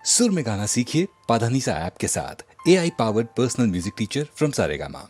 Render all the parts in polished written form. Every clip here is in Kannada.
सुर में गाना सीखिए पाधानीसा ऐप के साथ। AI powered personal music teacher from Saregama.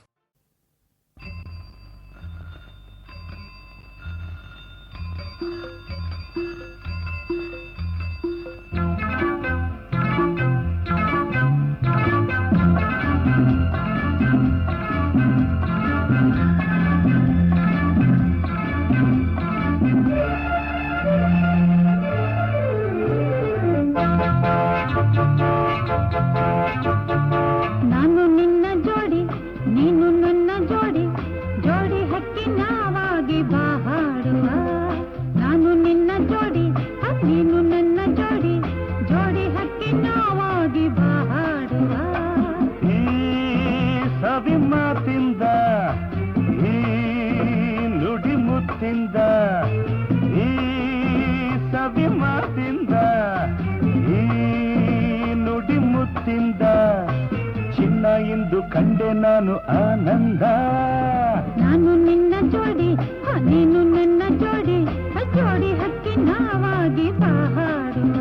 ನಾನು ನಿನ್ನ ಜೋಡಿ ನೀನು ನನ್ನ ಜೋಡಿ ಜೋಡಿ ಹಕ್ಕಿ ನಾವಾಗಿ ಬಾ ಹಾಡುವ. ನಾನು ನಿನ್ನ ಜೋಡಿ ನೀನು ನನ್ನ ಜೋಡಿ ಜೋಡಿ ಹಕ್ಕಿ ನಾವಾಗಿ ಬಾ ಹಾಡುವ. ಈ ಸವಿ ಮಾತಿಂದ ಈ ನುಡಿ ಮುತ್ತಿಂದ ಈ ಸವಿ ಮಾತಿಂದ ಈ ನುಡಿ ಮುತ್ತಿಂದ ಚಿನ್ನ ಎಂದು ಕಂಡೆ ನಾನು ಆನಂದ. ನಾನು ನಿನ್ನ ಜೋಡಿ ನೀನು ನನ್ನ ಜೋಡಿ ಜೋಡಿ ಹಕ್ಕಿ ನಾವಾಗಿ ಬಾ ಹಾಡುವ.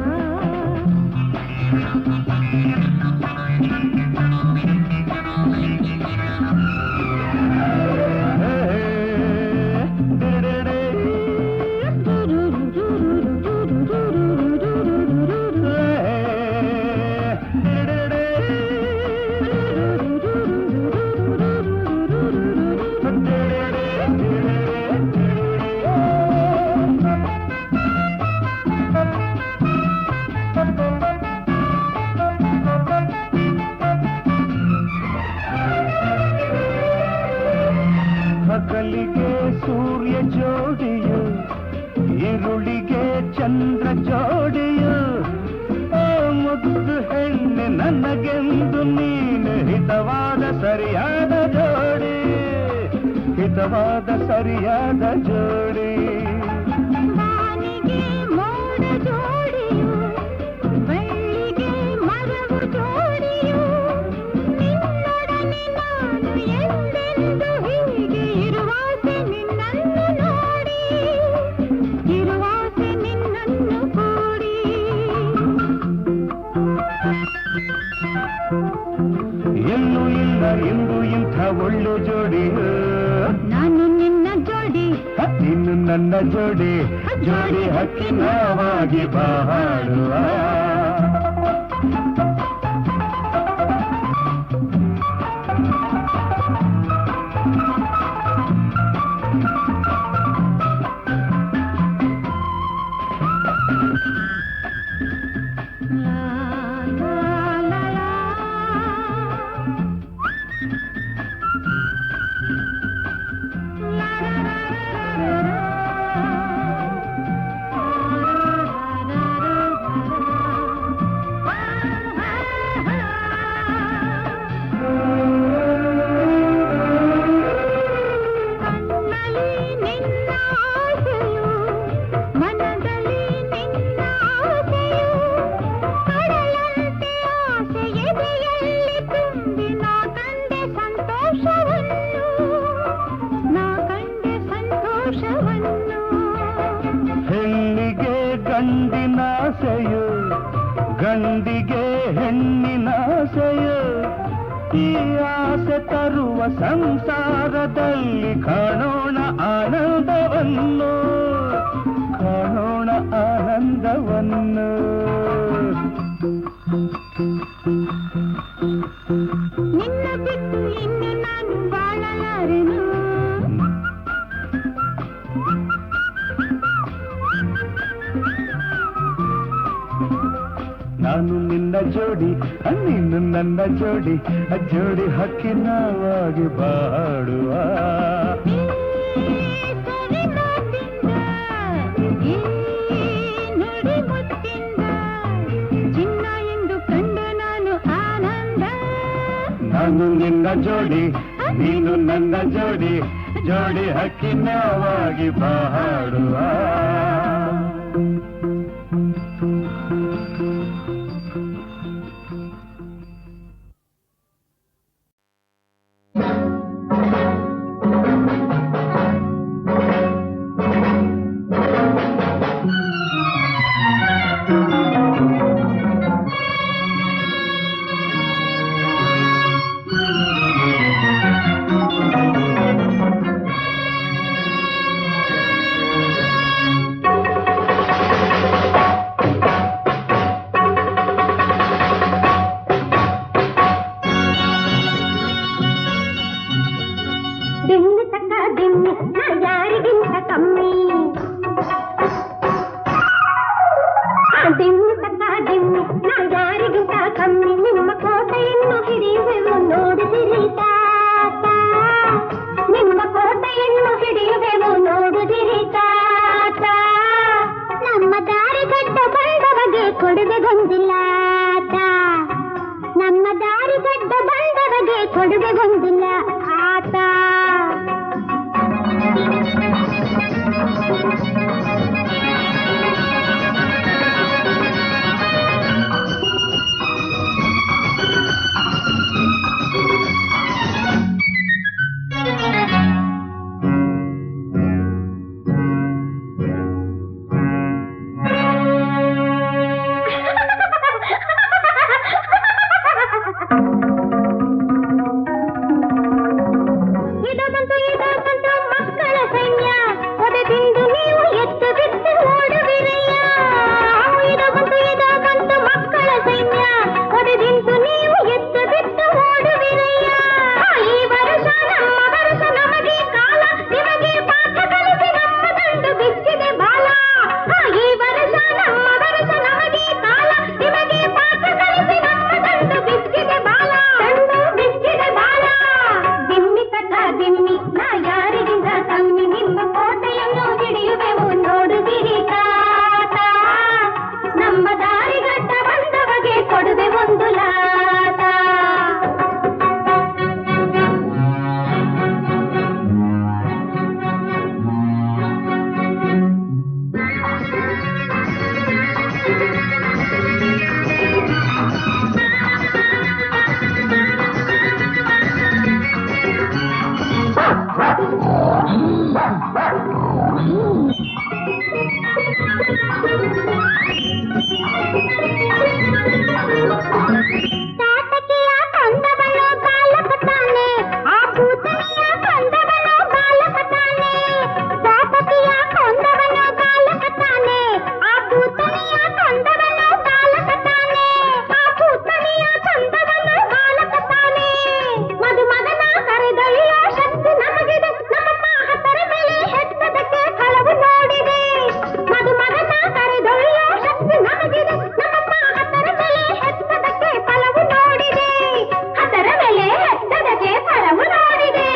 ಹಗಲಿಗೆ ಸೂರ್ಯ ಜೋಡಿಯು ಈರುಳಿಗೆ ಚಂದ್ರ ಜೋಡಿಯು ಆ ಮುದ್ದು ಹೆಣ್ಣೆ ನನಗೆಂದು ನೀನು ಹಿತವಾದ ಸರಿಯಾದ ಜೋಡಿ ಹಿತವಾದ ಸರಿಯಾದ ಜೋಡಿ. ವಾನಿಗೆ ಮೋಡ ಜೋಡಿಯು ಬೆಳ್ಳಿಗೆ ಮರವು ಜೋಡಿಯು ನಿನ್ನೊಡನೆ ನಾನು ಎಂದೆಂದು ಹೀಗೆ ಇರುವಾಸೆ ನಿನ್ನನ್ನು ನೋಡಿ ಇರುವಾಸೆ ನಿನ್ನನ್ನು ಕೂಡಿ. ಎಲ್ಲೂ ಇಲ್ಲ ಎಂದು ಇಂಥ ಒಳ್ಳೆ ಜೋಡಿಯು ನಾನು ನಿನ್ನ ಜೋಡಿ ನೀನು ನನ್ನ ಜೋಡಿ ಜೋಡಿ ಹಕ್ಕಿ ನಾವಾಗಿ ಬಾ ಹಾಡುವ. ಕಣ್ಣಲ್ಲಿ ನಿನ್ನ ಆಸೆಯು ಮನದಲ್ಲಿ ನಿನ್ನ ಆಸೆಯು ಕಡಲಂತೆ ಆಸೆ ಎದೆಯಲ್ಲಿ ತುಂಬಿ ನಾ ಕಂಡೆ ಸಂತೋಷವನ್ನು ನಾ ಕಂಡೆ ಸಂತೋಷವನ್ನು. ಹೆಣ್ಣಿಗೆ ಗಂಡಿನಾಸೆಯು ಗಂಡಿಗೆ ಹೆಣ್ಣಿನಾಸೆಯು ಈ ಆಸೆ ತರುವ ಸಂಸಾರದಲ್ಲಿ ಕಾಣೋಣ ಆನಂದವನ್ನು ಕಾಣೋಣ ಆನಂದವನ್ನು. ನಿನ್ನ ಬಿಟ್ಟು ಇನ್ನು ನಾನು ಬಾಳಲಾರೆನು. ನಾನು ನಿನ್ನ ಜೋಡಿ ನೀನು ನನ್ನ ಜೋಡಿ ಜೋಡಿ ಹಕ್ಕಿ ನಾವಾಗಿ ಬಾಡುವ. ಸರಿ ಮಾತಿಂದ ಈ ನುಡಿ ಮುತ್ತಿಂದ ಚಿನ್ನ ಎಂದು ಕಂಡು ನಾನು ಆನಂದ. ನಾನು ನಿನ್ನ ಜೋಡಿ ನೀನು ನನ್ನ ಜೋಡಿ ಜೋಡಿ ಹಕ್ಕಿ ನಾವಾಗಿ ಬಾಡುವ. ಕಮ್ಮಿ ನಿಮ್ಮ ಕೋಟೆಯನ್ನು ಹಿಡಿಯುವೆವು ನೋಡುತ್ತಿರಿ ತಾತ. ನಿಮ್ಮ ಕೋಟೆಯನ್ನು ಹಿಡಿಯುವೆವು ನೋಡುತ್ತಿರಿ ತಾತ. ನಮ್ಮ ದಾರಿಗಡ್ಡ ಬಂದವಗೆ ಕೊಡುಗೆ ಬಂದಿಲ್ಲ ಆತ. ನಮ್ಮ ದಾರಿಗಡ್ಡ ಬಂದವಗೆ ಕೊಡುಗೆ ಬಂದಿಲ್ಲ ಆತ. ಮಕ್ಕಳ ಸೈನ್ಯ ಒದೆದಿಂದು ನೀವು ಎತ್ತು ಬಿದ್ದು ಓಡುವಿರಯ್ಯ. ಇದು ಬಂತು ಮಕ್ಕಳ ಸೈನ್ಯ ಒದೆದಿಂದು ನೀವು ಎತ್ತು ಬಿದ್ದು ಓಡುವಿರಯ್ಯ. ಈ ವರ್ಷ ನಮ್ಮ ವರ್ಷ ನಮಗೆ ಕಾಲ ನಿಮಗೆ ಪಾಠ ಕಲಿಸಿ ನಮ್ಮ ದಂಡು ಬಿಚ್ಚಿದೆ ಬಾಲ. ಈ ವರ್ಷ ನಮ್ಮ ವರ್ಷ ನಮಗೆ ಕಾಲ ನಿಮಗೆ ಪಾಠ ಕಲಿಸಿ ನಮ್ಮ ದಂಡು ಬಿಚ್ಚಿದೆ ಬಾಲ. ದಂಡು ಬಿಚ್ಚಿದೆ ಬಾಲ. ದಿಮ್ಮಿ ಕಟ ದಿಮ್ಮಿ ನಾ ಯಾರಿಗಿಂತ ಕಮ್ಮಿ ನಿಮ್ಮ ಕೋಟೆಯನ್ನು ಹಿಡಿಯುವೆವು ನೋಡುವಿರಿ ತಾತ. ನಮ್ಮ ದಾರಿಗಡ್ಡ ಬಂದವಗೆ ಕೊಡುವೆ ಒಂದು ಲಾಟ. ತಾಟಕಿಯ ಕಂದವನು ಬಾಲಕತಾನೆ, ಆ ಭೂತನಿಯ ಕಂದವನು ಬಾಲಕತಾನೆ. ತಾಟಕಿಯ ಕಂದವನು ಬಾಲಕತಾನೆ, ಆ ಭೂತನಿಯ ಕಂದವನು ಬಾಲಕತಾನೆ. ಆ ಭೂತನಿಯ ಕಂದವನು ಬಾಲಕತಾನೆ. ಮದುಮಗನ ಕರೆದೊಯ್ಯುವ ಶಕ್ತಿ ನಮಗಿದೆ, ನಮ್ಮ ಮಾಹತರ ಮೇಲೆ ಹೆತ್ತದಕ್ಕೆ ಫಲವು ನೋಡಿದೆ. ಮದುಮಗನ ಕರೆದೊಯ್ಯುವ ಶಕ್ತಿ ನಮಗಿದೆ, ನಮ್ಮ ಮಾಹತರ ಮೇಲೆ ಹೆತ್ತದಕ್ಕೆ ಫಲವು ನೋಡಿದೆ. ಅದರ ಮೇಲೆ ಹೆತ್ತದಕ್ಕೆ ಫಲವು ನೋಡಿದೆ.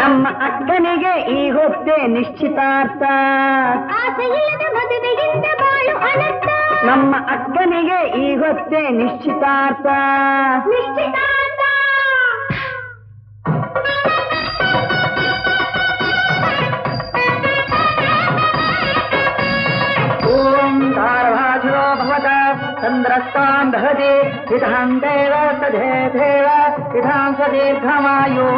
ನಮ್ಮ ಅಕ್ಕನಿಗೆ ಈ ಹೊತ್ತೆ ನಿಶ್ಚಿತಾರ್ಥ. ಆಸೆಯಿಲ್ಲದ ಮದುವೆಗಿಂತ ಬಾಳು ಅನರ್ಥ. ನಮ್ಮ ಅಕ್ಕನಿಗೆ ಈ ಹೊತ್ತೆ ನಿಶ್ಚಿತಾರ್ಥ. ನಿಶ್ಚಿತಾರ್ಥ. ಓಂ ಧಾರವಾಜೋ ಭವತ ಚಂದ್ರಸ್ತಾಂ ದಹತಿ ಹಿತಾಂ ದೇವ ಸಧೇ ದೇವ ಹಿತಾಂ ಸ ದೀರ್ಘಮಾಯು.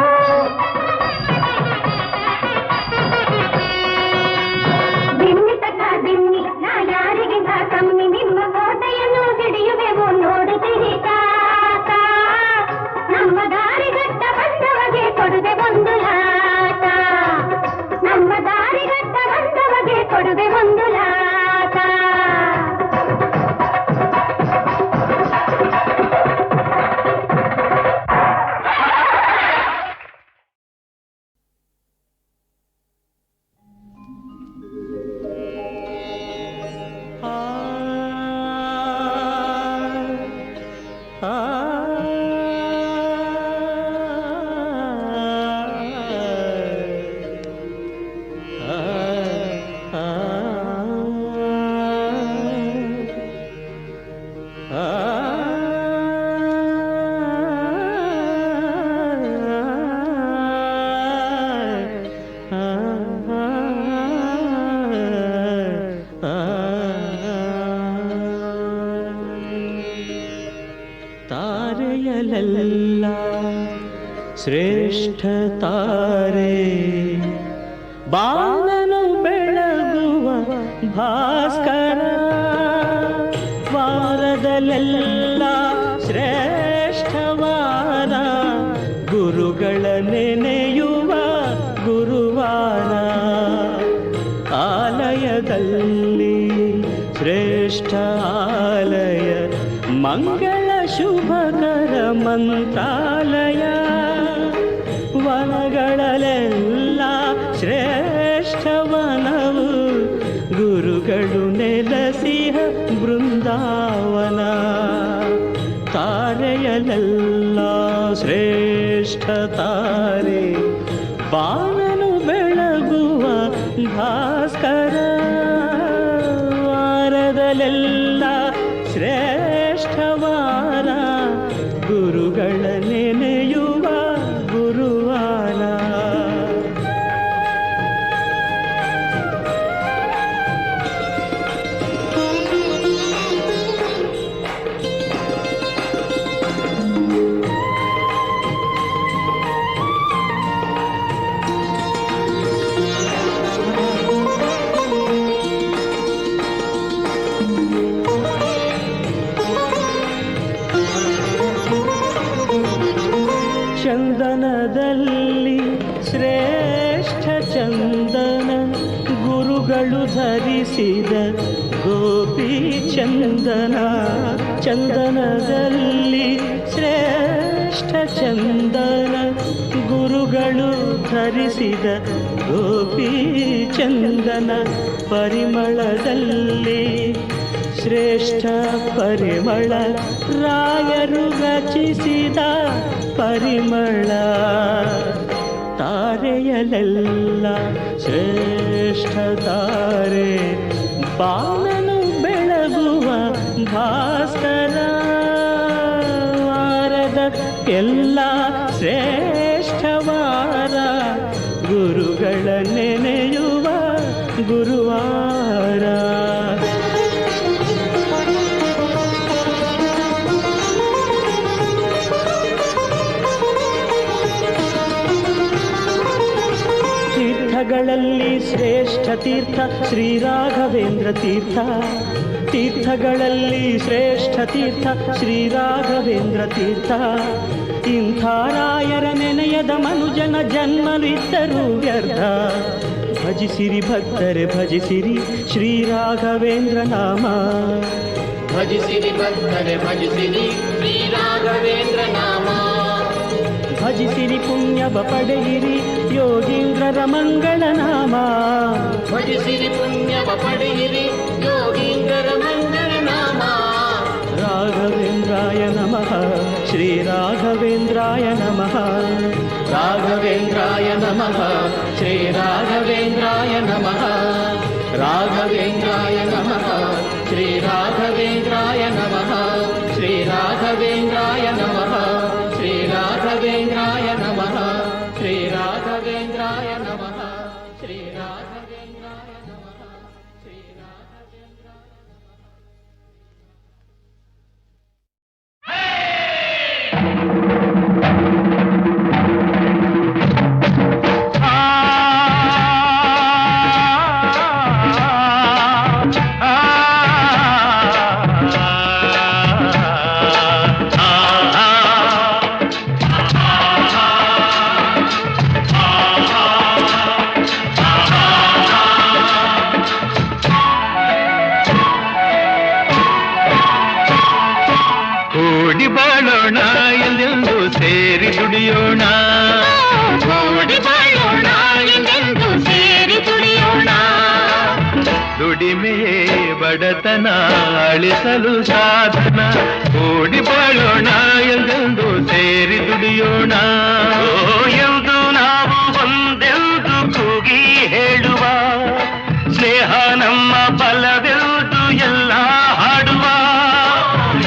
ದಿಮ್ಮಿ ತಕ ದಿಮ್ಮಿ ನಾ ಯಾರಿಗಿಂತ ಕಮ್ಮಿ ನಿಮ್ಮ ಕೋಟೆಯನ್ನು ಹಿಡಿಯುವೆವು ನೋಡುತ್ತೀರಿ ತಾತ. ನಮ್ಮ ದಾರಿಗಡ್ಡ ಬಂದವಗೆ ಕೊಡುವೆ ಒಂದು ಲಾಟ. ನಮ್ಮ ದಾರಿಗಡ್ಡ ಬಂದವಗೆ ಕೊಡುವೆ ಒಂದು ಲಾಟ. ಶ್ರೇಷ್ಠ ತಾರೆ ಬಾಳನು ಬೆಳಗುವ ಭಾಸ್ಕರ ವಾರದಲ್ಲೆಲ್ಲ ಶ್ರೇಷ್ಠವಾರ ಗುರುಗಳ ನೆನೆಯುವ ಗುರುವಾರ ಆಲಯದಲ್ಲಿ ಶ್ರೇಷ್ಠ ಆಲಯ ಮಂಗಳ ಶುಭಕರ ಮಂತ್ರಾಲಯ ವನಗಳಲ್ಲೆಲ್ಲ ಶ್ರೇಷ್ಠವನವು ಗುರುಗಳು ನೆಲೆಸಿಹ ಬೃಂದಾವನ ತಾರೆಯಲೆಲ್ಲ ಶ್ರೇಷ್ಠ ತಾರೆ ಬಾಣನು ಬೆಳಗುವ ಭಾಸ್ಕರ ವಾರದಲ್ಲೆಲ್ಲ ಶ್ರೇಷ್ಠವಾರ ಗುರುಗಳ ನೆನೆಯುವ ಗುರುವಾರ ಚಂದನದಲ್ಲಿ ಶ್ರೇಷ್ಠ ಚಂದನ ಗುರುಗಳು ಧರಿಸಿದ ಗೋಪಿ ಚಂದನ ಚಂದನದಲ್ಲಿ ಶ್ರೇಷ್ಠ ಚಂದನ ಗುರುಗಳು ಧರಿಸಿದ ಗೋಪಿ ಚಂದನ ಪರಿಮಳದಲ್ಲಿ ಶ್ರೇಷ್ಠ ಪರಿಮಳ ರಾಯರು ರಚಿಸಿದ ಪರಿಮಳ ತಾರೆಯಲೆಲ್ಲ ಶ್ರೇಷ್ಠ ತಾರೆ ಬಾಣನು ಬೆಳಗುವ ಭಾಸ್ಕರ ವಾರದ ಎಲ್ಲ ಶ್ರೇಷ್ಠವಾರ ಗುರುಗಳ ನೆನೆಯುವ ಗುರುವಾರ ತೀರ್ಥಗಳಲ್ಲಿ ಶ್ರೇಷ್ಠ ತೀರ್ಥ ಶ್ರೀ ರಾಘವೇಂದ್ರ ತೀರ್ಥ ತೀರ್ಥಗಳಲ್ಲಿ ಶ್ರೇಷ್ಠ ತೀರ್ಥ ಶ್ರೀ ರಾಘವೇಂದ್ರ ತೀರ್ಥ ಇಂಥ ರಾಯರ ನೆನೆಯದ ಮನುಜನ ಜನ್ಮವಿದ್ದರೂ ವ್ಯರ್ಥ ಭಜಿಸಿರಿ ಭಕ್ತರೆ ಭಜಿಸಿರಿ ಶ್ರೀ ರಾಘವೇಂದ್ರ ನಾಮ ಭಜಿಸಿರಿ ಭಕ್ತರೆ ಭಜಿಸಿರಿ ಶ್ರೀ ರಾಘವೇಂದ್ರ ನಾಮ ಭಜಿಸಿರಿ ಪುಣ್ಯವ ಪಡೆಯಿರಿ ಯೋಗೀಂದ್ರರ ಮಂಗಳ ನಾಮ ಭಜಿಸಿರಿ ಪುಣ್ಯವ ಪಡೆಯಿರಿ ಯೋಗೀಂದ್ರರ ಮಂಗಳ ನಾಮ ರಾಘವೇಂದ್ರಾಯ ನಮಃ ಶ್ರೀ ರಾಘವೇಂದ್ರಾಯ ನಮಃ ರಾಘವೇಂದ್ರಾಯ ನಮಃ ಶ್ರೀ ರಾಘವೇಂದ್ರಾಯ ನಮಃ ರಾಘವೇಂದ್ರಾಯ ನಮಃ ಶ್ರೀ ರಾಘವೇಂದ್ರಾಯ ನಮಃ ಶ್ರೀ ರಾಘವೇಂದ್ರಾಯ ನಮಃ ಶ್ರೀ ರಾಘವೇಂದ್ರಾಯ ನಮಃ ಶ್ರೀ ರಾಘವೇಂದ್ರಾಯ ನಮಃ ಶ್ರೀ ರಾಘವೇಂದ್ರಾಯ ನಮಃ ಶ್ರೀ ರಾಘವೇಂದ್ರಾಯ ಕೂಡಿ ಬಾಳೋಣ ಎಂದೆಂದು ಸೇರಿ ದುಡಿಯೋಣ ಕೂಡಿ ಬಾಳೋಣ ಎಂದೆಂದು ಸೇರಿ ದುಡಿಯೋಣ ದುಡಿಮೆಯೇ ಬಡತನ ಅಳಿಸಲು ಸಾಧನ ಕೂಡಿ ಬಾಳೋಣ ಎಂದೆಂದು ಸೇರಿ ದುಡಿಯೋಣ ಎಂದು ನಾವು ಒಂದೆಂದು ಕೂಗಿ ಹೇಳುವ ಸ್ನೇಹ ನಮ್ಮ ಬಲವೆಂದು ಎಲ್ಲ ಹಾಡುವ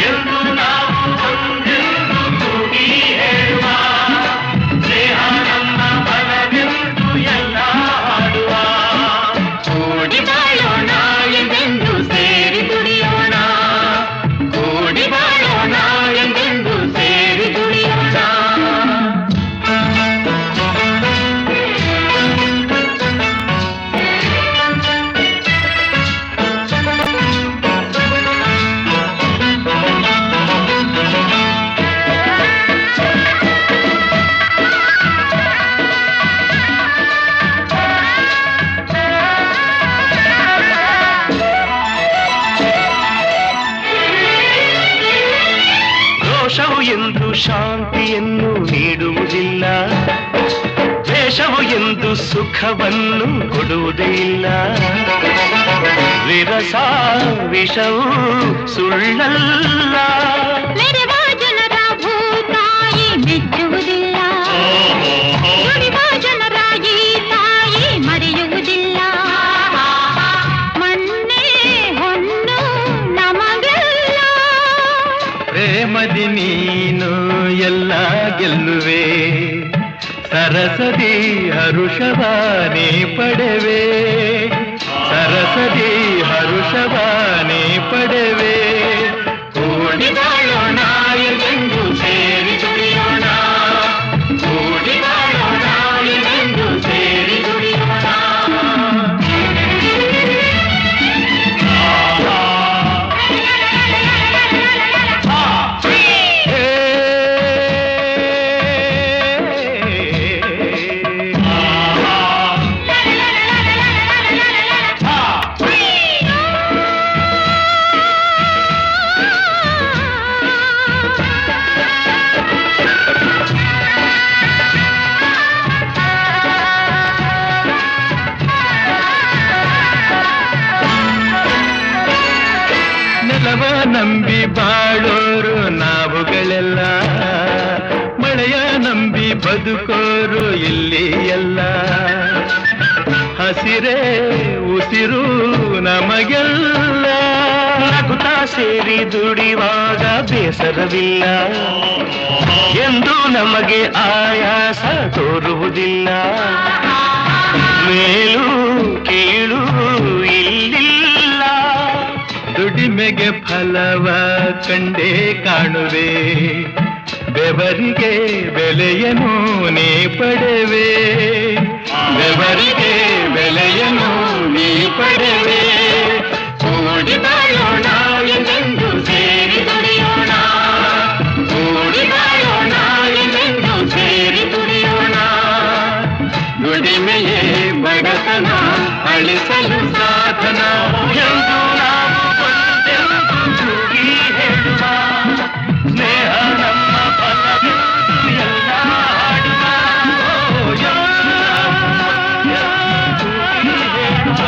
ಎಂದು ನಾವು ಒಂದೆಂದು ಕೂಗಿ ಹೇಳುವ ಸ್ನೇಹ ನಮ್ಮ ಬಲವೆಂದು ಎಲ್ಲ ಹಾಡುವ ಕೂಡಿ ಬಾಳೋಣ ಎಂದೆಂದು ಸೇರಿ ದುಡಿಯೋಣ ಕೂಡಿ ಬಾಳೋಣ ಎಂದೆಂದು ಸೇರಿ ದುಡಿಯೋಣ ಸುಖವನ್ನು ಕೊಡುವುದೇ ಇಲ್ಲ. ವಿರಸ ವಿಷವು ಸುಳ್ಳಲ್ಲ. ಮೆರೆವ ಜನರ ಭೂತಾಯಿ ಮೆಚ್ಚುವುದಿಲ್ಲ, ನುಡಿವ ಜನರ ಈ ತಾಯಿ ಮರೆಯುವುದಿಲ್ಲ. ಮಣ್ಣೆ ಹೊನ್ನು ನಮಗೆಲ್ಲ. ಪ್ರೇಮದಿ ನೀನು ಎಲ್ಲ ಗೆಲ್ಲುವೆ, ಸರಸದಿ ಹರುಷವಾನೇ ಪಡೆವೆ. ಸರಸದಿ ಹರುಷವಾನೇ ಪಡೆವೆ. ಕೂಡಿ ಬಾಳೋಣ ಎಂದು ಸೇರಿ ದುಡಿಯೋಣ, ಕೂಡಿ ಬಾಳೋಣ ಎಂದು ಸೇರಿ ದುಡಿಯೋಣ. ನೆಲವ ನಂಬಿ ಬಾಳೋರು ನಾವುಗಳೆಲ್ಲ, ಮಳೆಯ ನಂಬಿ ಬದುಕೋರು ಇಲ್ಲಿ ಎಲ್ಲ. ಹಸಿರೇ ಉಸಿರು ನಮಗೆಲ್ಲ. ನಗುತ್ತಾ ಸೇರಿ ದುಡಿವಾಗ ಬೇಸರವಿಲ್ಲ, ಎಂದು ನಮಗೆ ಆಯಾಸ ತೋರುವುದಿಲ್ಲ. ಮೇಲು ಕೀಳು ಇಲ್ಲಿಲ್ಲ, ದುಡಿಮೆಗೆ ಫಲವ ಕಂಡೇ ಕಾಣುವೆ. ಬೆವರಿಗೆ ಬೆಲೆಯನ್ನು ನೀ ಪಡೆವೆ, ಬೆವರಿಗೆ ಬೆಲೆಯನ್ನು ನೀ ಪಡೆವೆ. ಕೂಡಿ ಬಾಳೋಣ ಎಂದು ಸೇರಿ ದುಡಿಯೋಣ, ಕೂಡಿ ಬಾಳೋಣ ಎಂದು ಸೇರಿ ದುಡಿಯೋಣ. ದುಡಿಮೆಯೇ ಬಡತನ ಅಳಿಸಲು ಸಾಧನ ಎಂದು ನಾವು ಒಂದೆಂದು ಕೂಗಿ ಹೇಳುವ. ಸ್ನೇಹ ನಮ್ಮ ಫಲವೆಂದು ಎಲ್ಲ ಹಾಡುವ. ಕೂಗಿ ಹೇಳುವ.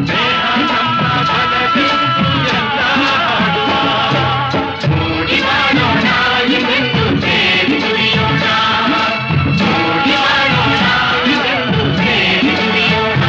ಸ್ನೇಹ ನಮ್ಮ ಫಲವೆಂದು ಎಲ್ಲ ಹಾಡುವ. ಕೂಡಿ ಬಾಳೋಣ ಎಂದು ಸೇರಿ ದುಡಿಯೋಣ, ಕೂಡಿ ಬಾಳೋಣ ಎಂದು ಸೇರಿ ದುಡಿಯೋಣ.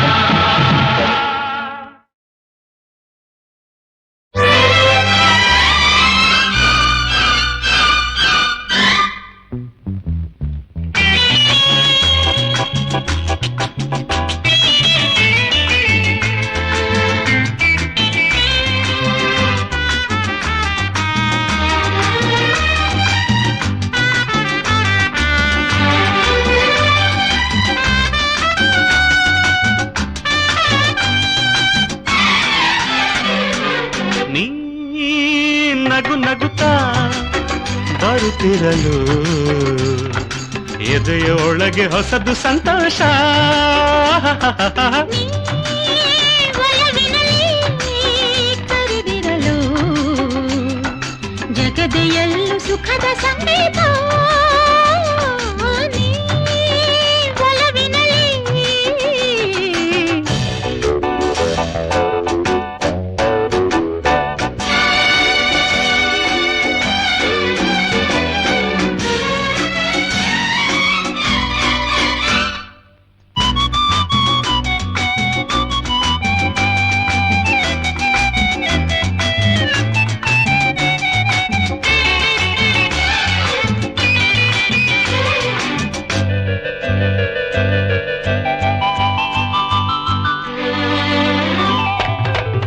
ನೀ ನಗು ನಗುತ್ತಾ ಬರುತ್ತಿರಲು ಎದೆಯೊಳಗೆ ಹೊಸದು ಸಂತೋಷ. ಒಲವಿನಲ್ಲಿ ಕರೆದಿರಲು ಜಗದೆಯಲ್ಲೂ ಸುಖದ ಸಂಗೀತ. ನೀ ಒಲವಿನಲ್ಲಿ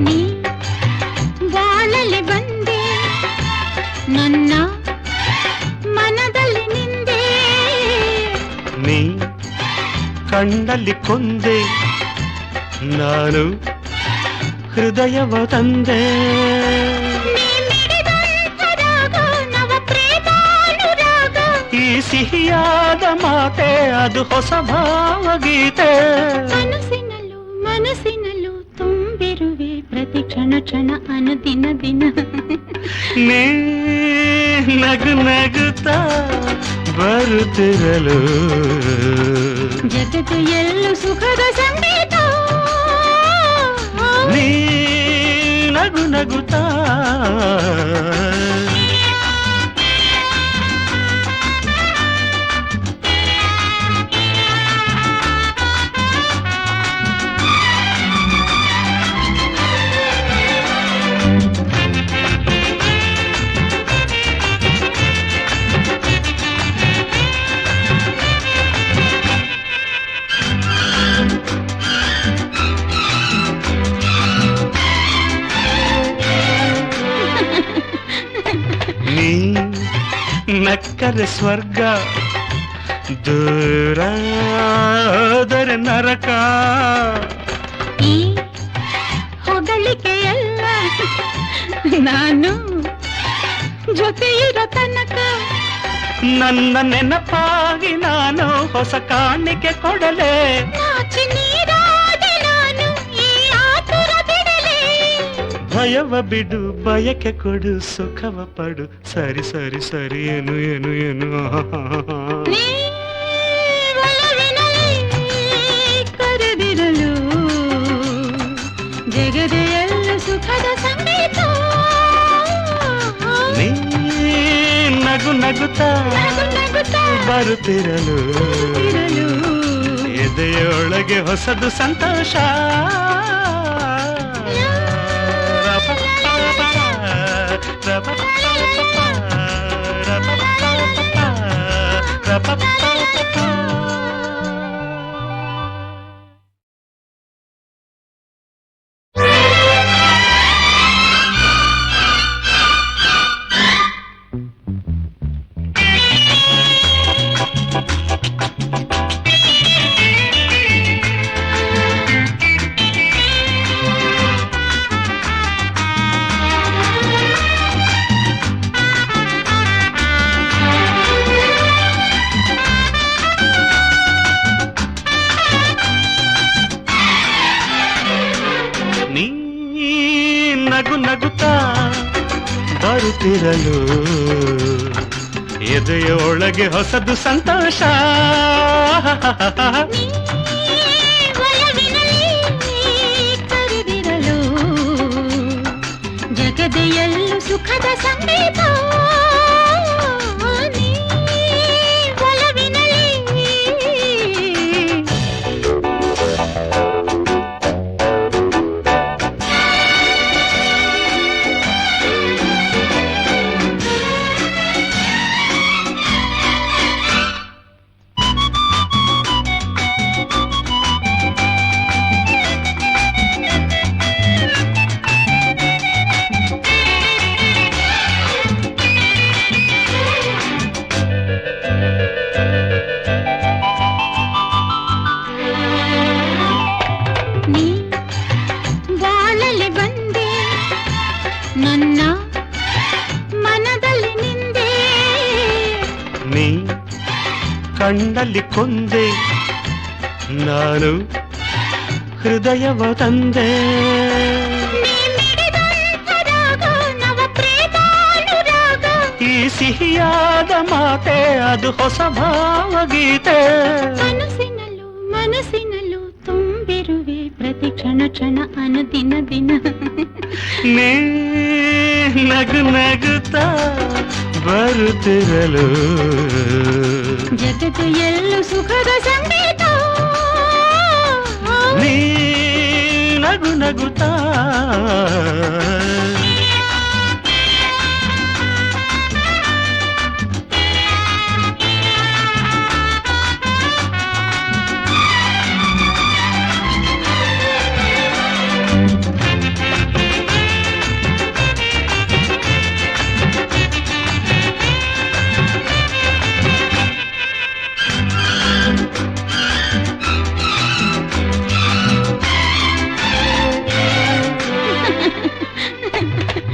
ನೀ ಬಾಳಲಿ ಬಂದೆ, ನನ್ನ ಮನದಲ್ಲಿ ನಿಂದೆ. ನೀ ಕಣ್ಣಲ್ಲಿ ಕೊಂದೆ, ನಾನು ಹೃದಯವ ತಂದೆ. ನೀ ಮಿಡಿದಂಥ ರಾಗ ನವ ಪ್ರೇಮಾನುರಾಗ. ಈ ಸಿಹಿಯಾದ ಮಾತೆ ಅದು ಹೊಸ ಭಾವಗೀತೆ. ಮನಸ್ಸಿನಲ್ಲೂ ಮನಸ್ಸಿನಲ್ಲೂ ತುಂಬಿರುವೆ ಪ್ರತಿ ಕ್ಷಣ ಕ್ಷಣ ಅನುದಿನ ದಿನ. ನೀ ನಗು ನಗುತ್ತಾ ಬರುತ್ತಿರಲು ಜಗತ್ತು ಎಲ್ಲೂ ಸುಖದ ಸಂಗೀತ ನೀ ನಗು ನಗುತ್ತಾ ನೀ ನಕ್ಕರೆ ಸ್ವರ್ಗ ದೂರಾದರೆ ನರಕ ಈ ಹೊಗಳಿಕೆಯಲ್ಲ ನಾನು ಜೊತೆ ಇರೋ ತನಕ ನನ್ನ ನೆನಪಾಗಿ ನಾನು ಹೊಸ ಕಾಣಿಕೆ ಕೊಡಲೇ ನಾಚಿ ನೀರಾದೆ ನಾನು ಈ ಆತುರ ಬಿಡಲೇ ಭಯವ ಬಿಡು ಬಯಕೆ ಕೊಡು ಸುಖವ ಪಡು ಸರಿ ಸರಿ ಸರಿ ಏನು ಏನು ಏನು ನೀ ಒಲವಿನಲ್ಲಿ ಕರೆದಿರಲು ಜಗದೆಯಲ್ಲ ಸುಖದ ಸಂಗೀತ ನೀ ನಗು ನಗುತ್ತಾ ನಗುತ್ತಾ ಬರುತ್ತಿರಲು ಇರಲು ಎದೆಯೊಳಗೆ ಹೊಸದು ಸಂತೋಷ ನೀ ನಗು ನಗುತ್ತಾ ಬರುತ್ತಿರಲು ಎದೆಯೊಳಗೆ ಹೊಸದು ಸಂತೋಷ ಒಲವಿನಲ್ಲಿ ಕರೆದಿರಲು ಜಗದೆಯಲ್ಲೂ ಸುಖದ ಸಂಗೀತ ನೀ ಒಲವಿನಲ್ಲಿ ನೀ ಬಾಳಲಿ ಬಂದೆ ನನ್ನ ಮನದಲ್ಲಿ ನಿಂದೆ ನೀ ಕಣ್ಣಲ್ಲಿ ಕೊಂದೆ ನಾನು ಹೃದಯವ ತಂದೆ ನೀ ಮಿಡಿದಂಥ ರಾಗ ನವ ಪ್ರೇಮಾನುರಾಗ ಈ ಸಿಹಿಯಾದ ಮಾತೆ ಅದು ಹೊಸ ಭಾವಗೀತೆ ಮನಸ್ಸಿನಲ್ಲೂ ಮನಸ್ಸಿನಲ್ಲೂ ತುಂಬಿರುವೆ ಪ್ರತಿ ಕ್ಷಣ ಕ್ಷಣ ಅನುದಿನ ದಿನ ನೀ ನಗು ನಗುತ್ತಾ ಬರುತ್ತಿರಲು ಜಗತ್ತು ಎಲ್ಲೂ ಸುಖದ ಸಂಗೀತ ನೀ ನಗು ನಗುತ್ತಾ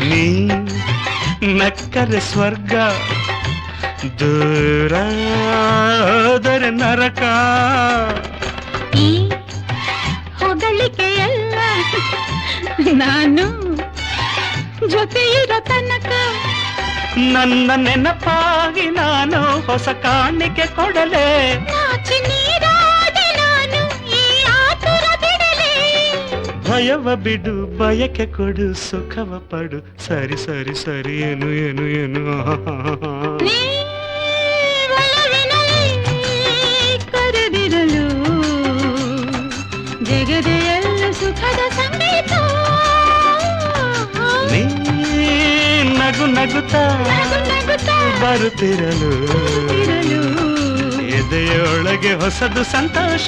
ನೀ ನಕ್ಕರೆ ಸ್ವರ್ಗ ದೂರಾದರೆ ನರಕ ಈ ಹೊಗಳಿಕೆಯಲ್ಲ ನಾನು ಜೊತೆ ಇರೋ ತನಕ ನನ್ನ ನೆನಪಾಗಿ ನಾನು ಹೊಸ ಕಾಣಿಕೆ ಕೊಡಲೇ ನಾಚಿ ನೀರಾದೆ ನಾನು ಈ ಆತುರ ಬಿಡಲೇ ಭಯವ ಬಿಡು ಬಯಕೆ ಕೊಡು ಸುಖವ ಪಡು ಸರಿ ಸರಿ ಸರಿ ಏನು ಏನು ಏನು ನೀ ಒಲವಿನಲ್ಲಿ ಕರೆದಿರಲು ಜಗದೆಯಲ್ಲ ಸುಖದ ಸಂಗೀತ ನೀ ನಗು ನಗುತ್ತಾ ಬರುತ್ತಿರಲು ಎದೆಯೊಳಗೆ ಹೊಸದು ಸಂತೋಷ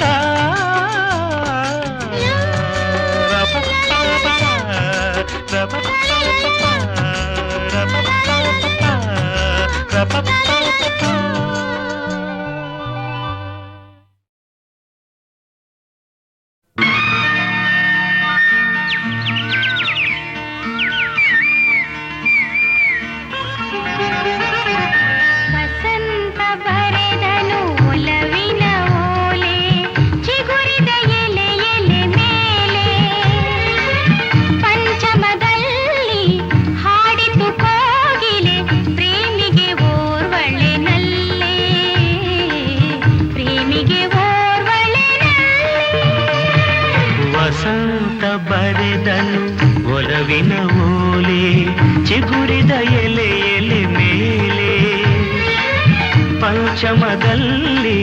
ವಸಂತ ಬರೆದನು ಒಲವಿನ ಓಲೆ ಚಿಗುರಿದ ಎಲೆ ಎಲೆ ಮೇಲೆ ಪಂಚಮದಲ್ಲಿ ಹಾಡಿತು ಕೋಗಿಲೆ ಪ್ರೇಮಿಗೆ ಓರ್ವಳೆ ನಲ್ಲೆ ಪ್ರೇಮಿಗೆ ಓರ್ವಳೆ ವಸಂತ ಬರೆದನು ಒಲವಿನ ಓಲೆ ಚಿಗುರಿದ ಎಲೆ ಎಲೆ ಮೇಲೆ ಪಂಚಮದಲ್ಲಿ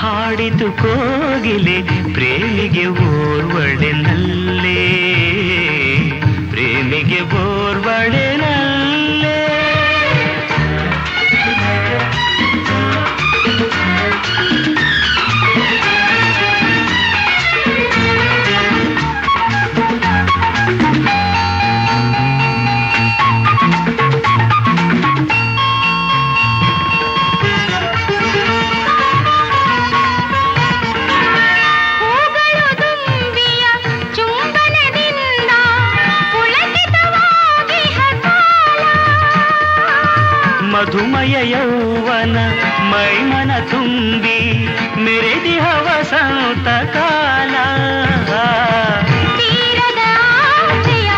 ಹಾಡಿತು ಕೋಗಿಲೆ ಪ್ರೇಮಿಗೆ ಓರ್ವಳೆ ನಲ್ಲೆ ಪ್ರೇಮಿಗೆ ಓರ್ವಳೆ ನಲ್ಲೆ ಹೂಗಳು ದುಂಬಿಯ ಚುಂಬನದಿಂದ ಪುಳಕಿತವಾಗಿ ಹಕಾಲ ಮಧುಮಯ ಯೌವನ ಮೈಮನ ತುಂಬಿ ಮೆರೆದಿಹ ವಸಂತ ಕಾಲ ತೀರದ ಆಸೆಯ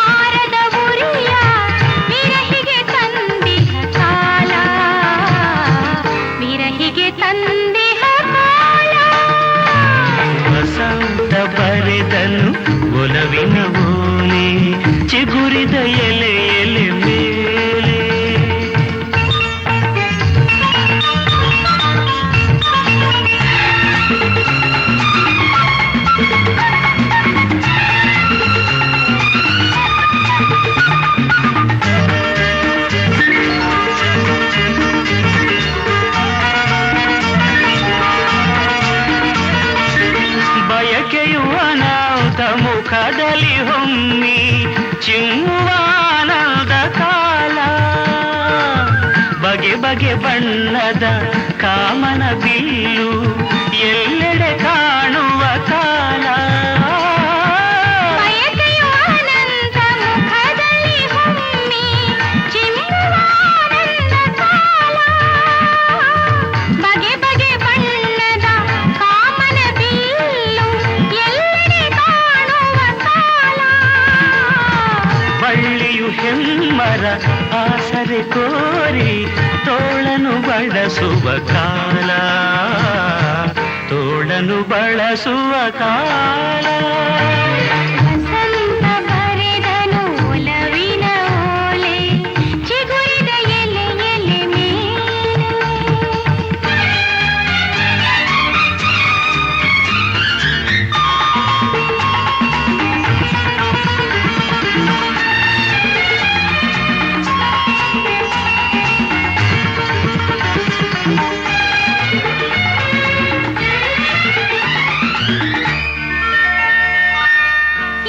ಆರದ ಉರಿಯ ವಿರಹಿಗೆ ತಂದಿಹ ಕಾಲ ವಿರಹಿಗೆ ತಂದಿಹ ಕಾಲ ವಸಂತ ಬರೆದನು ಒಲವಿನ ಓಲೆ ಚಿಗುರಿದ ಎಲೆ ಎಲೆ ಮೇಲೆ ಬಯಕೆಯು ಅನಾಹುತ ಮುಖದಲ್ಲಿ ಹೊಮ್ಮಿ ಚಿಮ್ಮುವಾನಂದ ಕಾಲ ಬಗೆ ಬಗೆ ಬಣ್ಣದ ಕಾಮನ ಬಿಲ್ಲು ಎಲ್ಲೆಡೆ ಕಾಣುವ ಕಾಲ ಬಯಕೆಯು ಅನಂತ ಮುಖದಲ್ಲಿ ಹೊಮ್ಮಿ ಚಿಮ್ಮುವಾನಂದ ಕಾಲ ಬಗೆ ಬಗೆ ಬಣ್ಣದ ಕಾಮನ ಬಿಲ್ಲು ಎಲ್ಲೆಡೆ ಕಾಣುವ ಕಾಲ ಬಳ್ಳಿಯು ಹೆಮ್ಮರ ಆಸರೆ ಕೋರಿ ತೋಳನು ಬಳಸುವ ಕಾಲ ತೋಳನು ಬಳಸುವ ಕಾಲ ವಸಂತ ಬರೆದನು ಒಲವಿನ ಓಲೆ ಚಿಗುರಿದ ಎಲೆ ಎಲೆ ಮೇಲೆ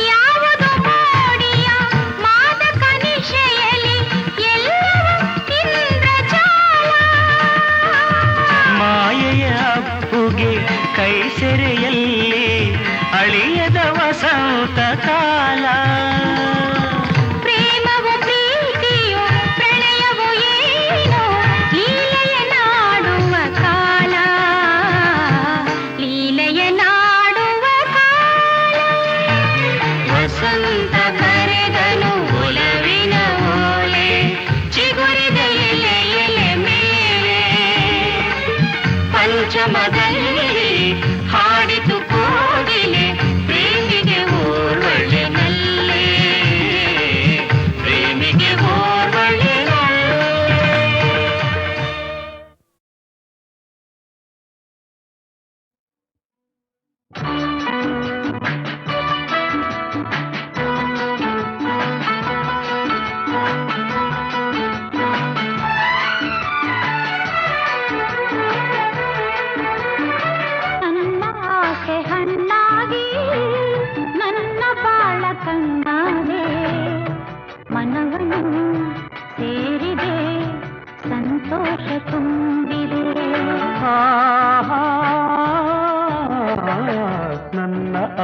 ಯಾವುದು ಮೋಡಿಯ ಮಾದಕ ನಿಶೆಯಲಿ ಎಲ್ಲವೂ ಇಂದ್ರಜಾಲ ಮಾಯೆಯ ಅಪ್ಪುಗೆ ಕೈ ಸೆರೆಯಲ್ಲಿ ಅಳಿಯದ ವಸಂತ ಕಾಲ ಪ್ರೇಮವು ಪ್ರೀತಿಯು ಪ್ರಣಯವು ಏನೋ ಲೀಲೆಯ ನಾಡುವ ಕಾಲ ಲೀಲೆಯ ನಾಡುವ ಕಾಲ ವಸಂತ ಬರೆದನು ಒಲವಿನ ಓಲೆ ಚಿಗುರಿದ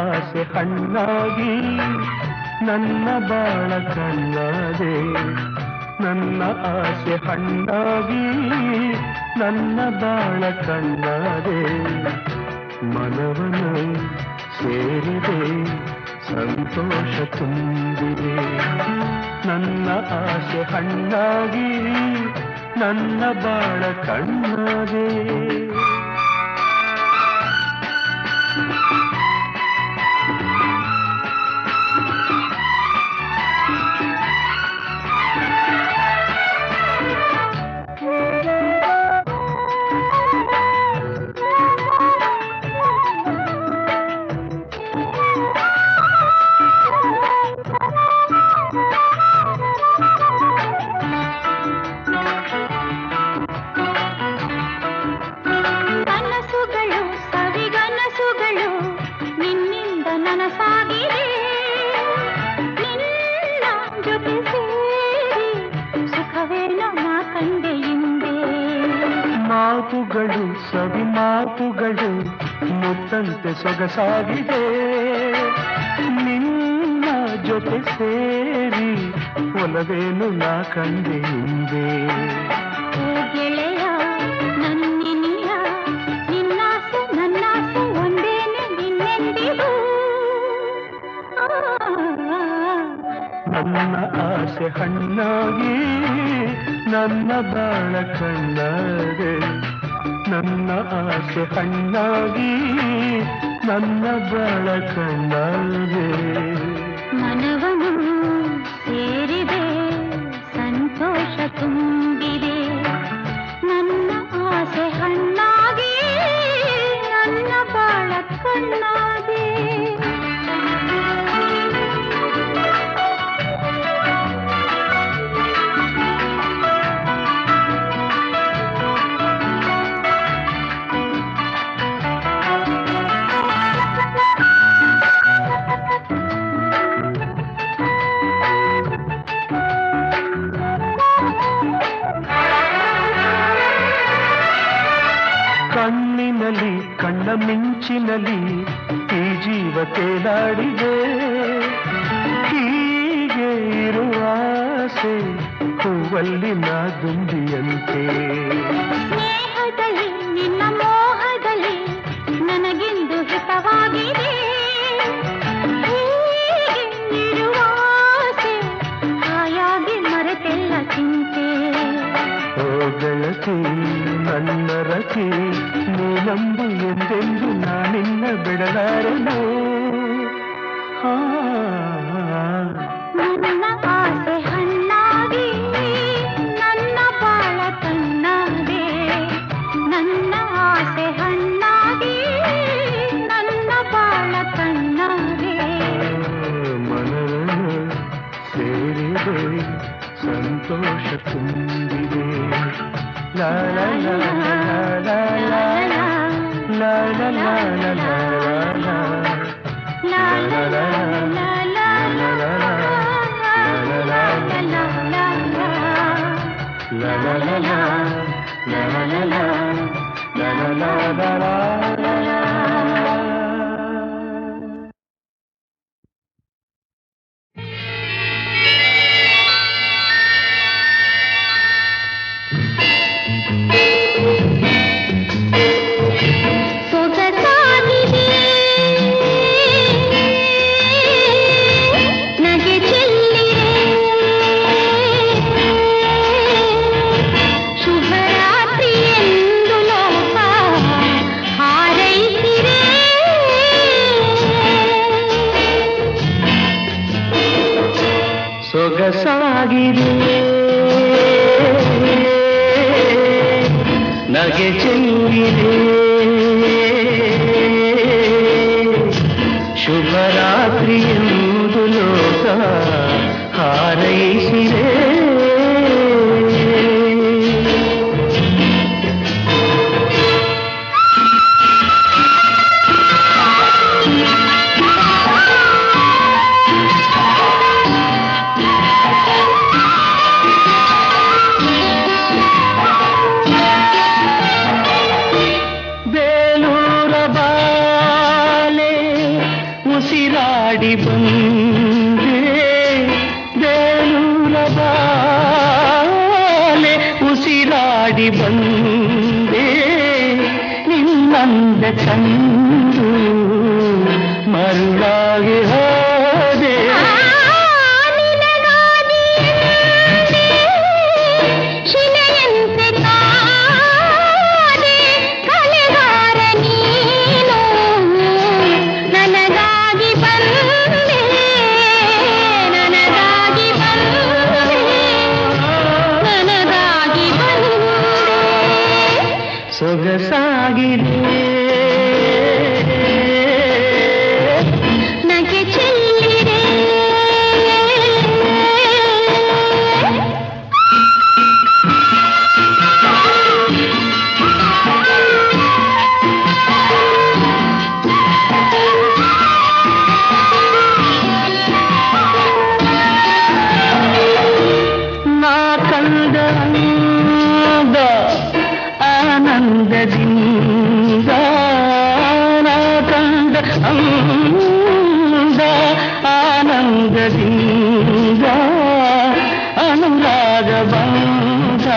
ಆಸೆ ಹಣ್ಣಾಗಿ ನನ್ನ ಬಾಳ ಕಣ್ಣಾದೆ ನನ್ನ ಆಸೆ ಹಣ್ಣಾಗಿ ನನ್ನ ಬಾಳ ಕಣ್ಣಾದೆ ಮನವನು ಸೇರಿದೆ ಸಂತೋಷ ತುಂಬಿದೆ ನನ್ನ ಆಸೆ ಹಣ್ಣಾಗಿ ನನ್ನ ಬಾಳ ಕಣ್ಣಾದೆ ಮಾತುಗಳು ಸವಿ ಮಾತುಗಳು ಮುತ್ತಂತೆ ಸೊಗಸಾಗಿದೆ ನಿನ್ನ ಜೊತೆ ಸೇರಿ ಒಲವೇನು ನಾ ಕಂಡೆ ಹಿಂದೆ ಗೆಳೆಯ ನನ್ನಿನಿಯ ನಿನ್ನಾಸೆ ನನ್ನಾಸೆ ಒಂದೇನೆ ನಿನ್ನೆಂದಿಗೂ ನನ್ನ ಆಸೆ ಹಣ್ಣಾಗಿ ನನ್ನ ಬಾಳ ಕಣ್ಣಾದೆ ನನ್ನ ಆಸೆ ಹಣ್ಣಾಗಿ ನನ್ನ ಬಾಳ ಕಣ್ಣಾದೆ ಮನವನು ಸೇರಿದೆ ಸಂತೋಷ ತುಂಬಿದೆ ನನ್ನ ಆಸೆ ಹಣ್ಣಾಗಿ ನನ್ನ ಬಾಳ ಕಣ್ಣಾದೆ ಕಣ್ಣಿನಲ್ಲಿ ಕಣ್ಣ ಮಿಂಚಿನಲ್ಲಿ ಈ ಜೀವ ತೇಲಾಡಿದೆ ಹೀಗೆ ಇರುವ ಆಸೆ ಹೂವಲ್ಲಿ ನಾ ದುಂಬಿಯಂತೆ ಸ್ನೇಹದಲ್ಲಿ ನಿನ್ನ ಮೋಹದಲ್ಲಿ ನನಗಿಂದು ಹಿತವಾಗಿದೆ ಹೀಗೆ ಇರುವ ಆಸೆ ಹಾಯಾಗಿ ಮರೆತೆಲ್ಲ ಚಿಂತೆ ಓ ಗೆಳತಿ ನನ್ನ ರತಿ ನೀನಂಬು ಎಂದೆಂದು ನಾನಿನ್ನ ಬಿಡಲಾರೆನು ನನ್ನ ಆಸೆ ಹಣ್ಣಾಗಿ ನನ್ನ ಬಾಳ ಕಣ್ಣಾದೆ ನನ್ನ ಆಸೆ ಹಣ್ಣಾಗಿ ನನ್ನ ಬಾಳ ಕಣ್ಣಾದೆ ಮನವನ್ನು ಸೇರಿದೆ ಸಂತೋಷ ತುಂಬಿದೆ ಲಾ ಲಾ ಲಾ ಲಾ ಲಾ ಲಾ ಲಾ ಲಾ ಲಾ ಲಾ ಸೊಗಸಾಗಿದೆ ನಗೆ ಚೆಲ್ಲಿದೆ ಶುಭರಾತ್ರಿ ಎಂದು ಲೋಕ ಹಾರೈಸಿದೆ ಉಸಿರಾಡಿ ಬಂದೆ ಬೇಲೂರ ಬಾಲೆ ಉಸಿರಾಡಿ ಬಂದೆ ನಿನ್ನಂದ ಚಂದು ಮರುಳಾಗಿ ಹೋದೆ ಸೊಗಸಾಗಿದೆ ನಗೆ ಚೆಲ್ಲಿದೆ ನಾ ಕಂದ ಆನಂದದಿಂದ ನಾ ಕಂದ ಅಂದ ಆನಂದದಿಂದ ಅನುರಾಗ ಬಂದ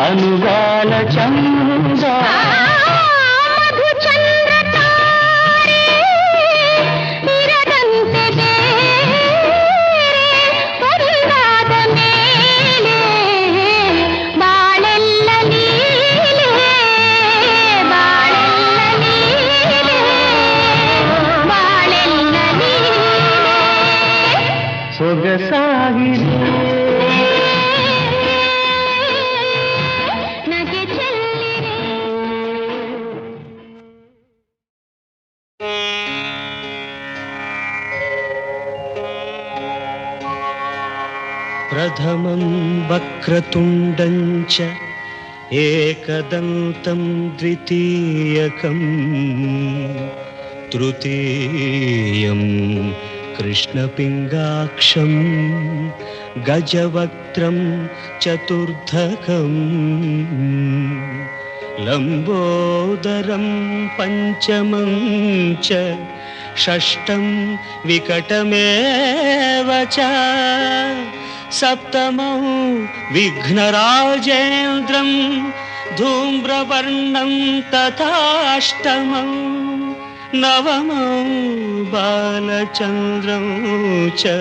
ಅನುಗಾಲ ಚಂದ ಸೊಗಸಾಗಿದೆ ನಗೆ ಚೆಲ್ಲಿದೆ ಪ್ರಥಮಂ ವಕ್ರತುಂಡಂಚ ಏಕದಂತಂ ದ್ವಿತೀಯಕಂ ತೃತೀಯಂ ಕೃಷ್ಣಪಿಂಗಾಕ್ಷಂ ಗಜವಕ್ತ್ರಂ ಚತುರ್ಧಕಂ ಲಂಬೋದರಂ ಪಂಚಮಂ ಚ ಷಷ್ಠಂ ವಿಕಟಮೇವ ಚ ಸಪ್ತಮಂ ವಿಘ್ನರಾಜೇಂದ್ರಂ ಧೂಮ್ರವರ್ಣಂ ತಥಾಷ್ಟಮಂ ನವಮಂ ಬಾಲಚಂದ್ರಂ ಚ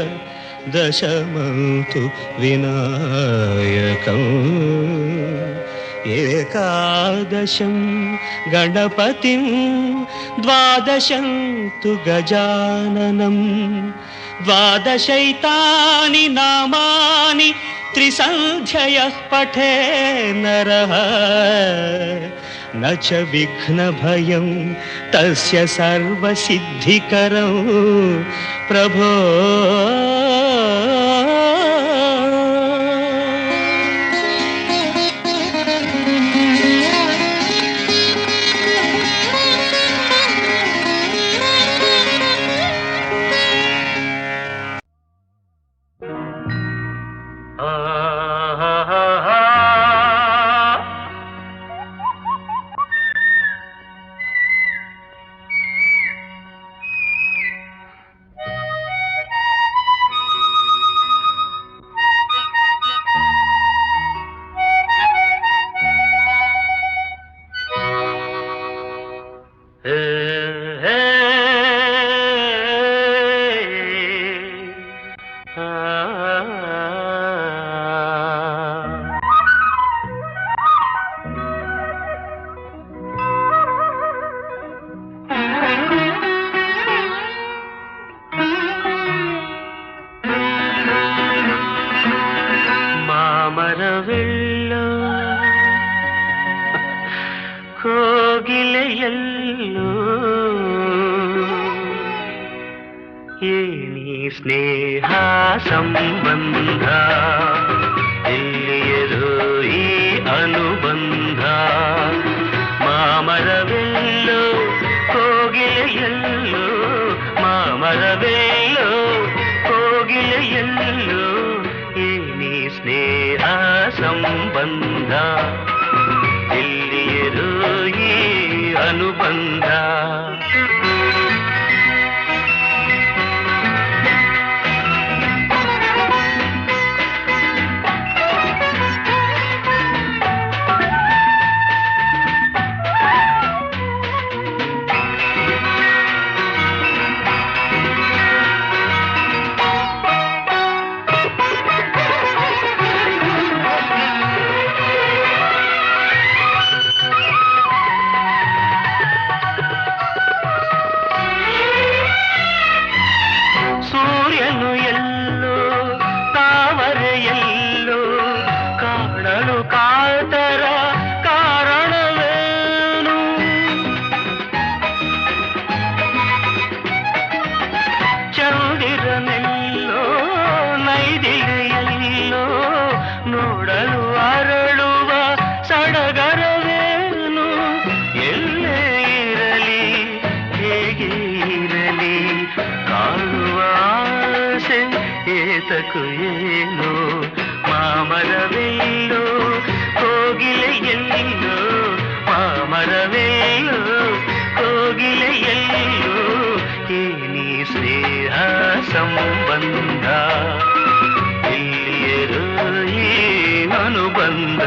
ದಶಮಂ ತು ವಿನಾಯಕಂ ಏಕಾದಶಂ ಗಣಪತಿಂ ದ್ವಾದಶಂ ತು ಗಜಾನನಂ ದ್ವಾದಶೈತಾನಿ ನಾಮಾನಿ ತ್ರಿಸಂಧ್ಯಯಃ ಪಠೇ ನರಃ ನ ಚ ವಿಘ್ನಭಯಂ ತಸ್ಯ ಸರ್ವಸಿದ್ಧಿಕರಂ ಪ್ರಭೋ ಕೋಗಿಲೆಯಲ್ಲೂ ಏನಿ ಸ್ನೇಹ ಸಂಬಂಧ ಎಲ್ಲಿಯದು ಈ ಅನುಬಂಧ ಮಾಮರವೆಲ್ಲೋ ಕೋಗಿಲೆಯಲ್ಲೋ ಮಾಮರವೆಲ್ಲೋ ಕೋಗಿಲೆಯಲ್ಲೋ ಏನಿ ಸ್ನೇಹ ಸಂಬಂಧ ಎಲ್ಲಿಯದು ಈ ಅನುಬಂಧ ಕಾಣುವ ಆಸೆ ಏತಕು ಏನೋ ಮಾಮರವೆಲ್ಲೋ ಕೋಗಿಲೆಯೆಲ್ಲೋ ಮಾಮರವೆಲ್ಲೋ ಕೋಗಿಲೆಯೆಲ್ಲೋ ಏನಿ ಸ್ನೇಹ ಸಂಬಂಧ ಇಲ್ಲಿಯರು ಈ ಅನುಬಂಧ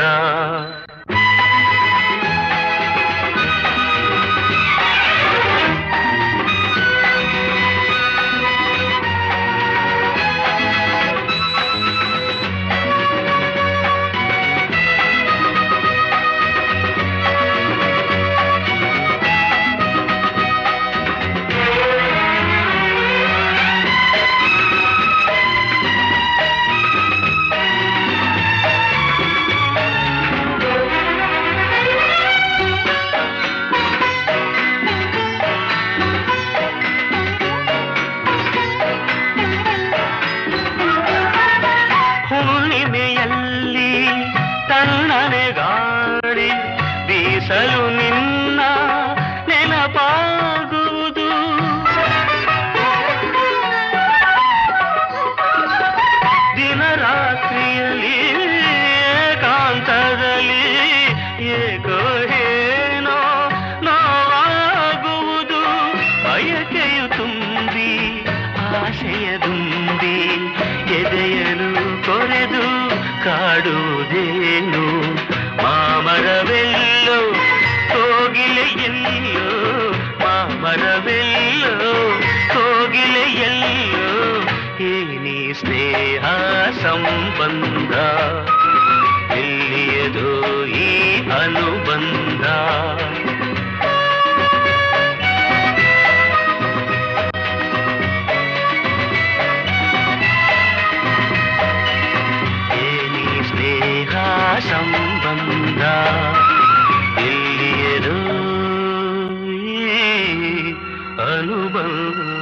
ತಣ್ಣನೆ ಗಾಳಿ ಬೀಸಲು ನಿನ್ನ ನೆನಪಾಗುವುದು ದಿನರಾತ್ರಿಯಲ್ಲಿ ಏಕಾಂತದಲ್ಲಿ ಏಕೋ ಏನೋ ನೋವಾಗುವುದು ಬಯಕೆಯು ತುಂಬಿ ಆಶೆಯ ದುಂಬಿ ಎದೆಯಲು ಕೊರೆದು ಕಾಡುವುದೇನು ಮಾಮರವೆಲ್ಲೋ ಕೋಗಿಲೆಯೆಲ್ಲೋ ಮಾಮರವೆಲ್ಲೋ ಕೋಗಿಲೆಯೆಲ್ಲೋ ಏನಿ ಸ್ನೇಹ ಸಂಬಂಧ ಎಲ್ಲಿಯದೋ ಈ ಅನುಬಂಧ ಸಂಬಂಧ ಎಲ್ಲಿಯರೋ ಅನುಬಂಧ